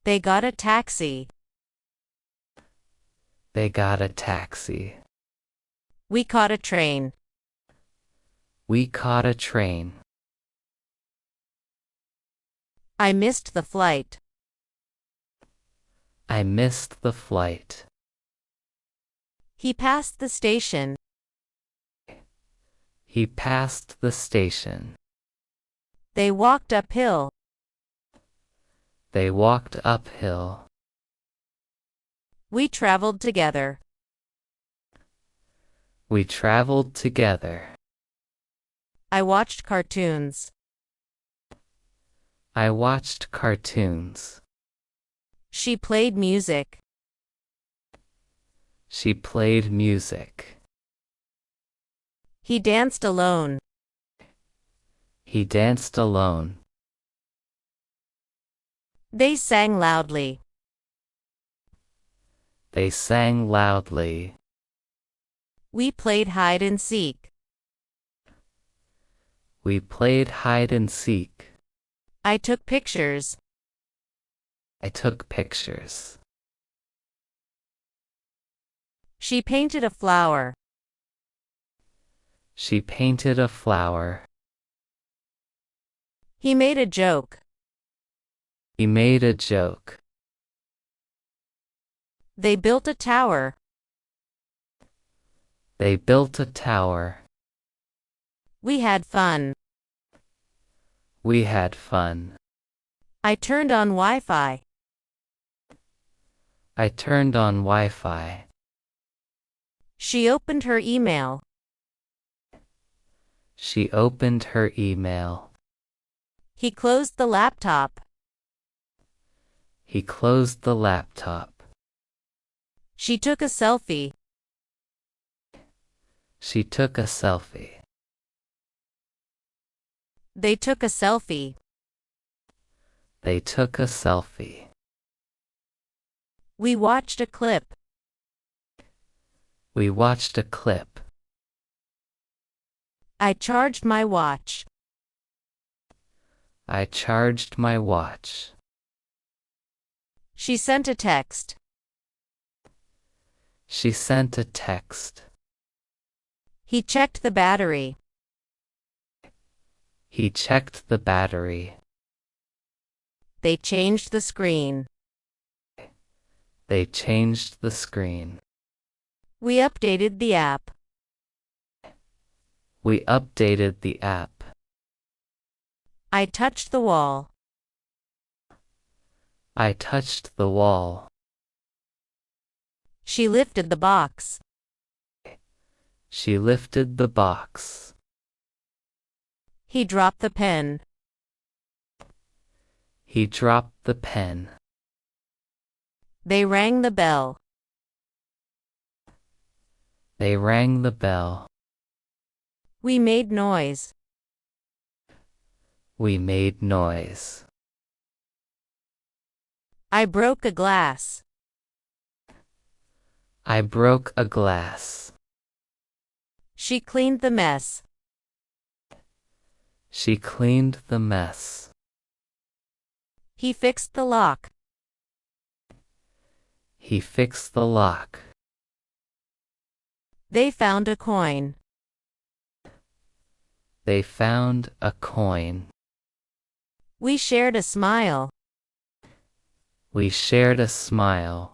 They got a taxi. They got a taxi. We caught a train. We caught a train. I missed the flight. I missed the flight. He passed the station. He passed the station. They walked uphill. They walked uphill. We traveled together. We traveled together. I watched cartoons. I watched cartoons. She played music. She played music. He danced alone. He danced alone. They sang loudly. They sang loudly. We played hide and seek. We played hide and seek. I took pictures. I took pictures. She painted a flower. She painted a flower. He made a joke. He made a joke. They built a tower. They built a tower. We had fun. We had fun. I turned on Wi-Fi. I turned on Wi-Fi. She opened her email. She opened her email. He closed the laptop. He closed the laptop. She took a selfie. She took a selfie. They took a selfie. They took a selfie. We watched a clip. We watched a clip. I charged my watch. I charged my watch. She sent a text. She sent a text. He checked the battery. He checked the battery. They changed the screen. They changed the screen. We updated the app. We updated the app. I touched the wall. I touched the wall. She lifted the box. She lifted the box. He dropped the pen. He dropped the pen. They rang the bell. They rang the bell. We made noise. We made noise. I broke a glass. I broke a glass. She cleaned the mess. She cleaned the mess. He fixed the lock. He fixed the lock. They found a coin. They found a coin. We shared a smile. We shared a smile.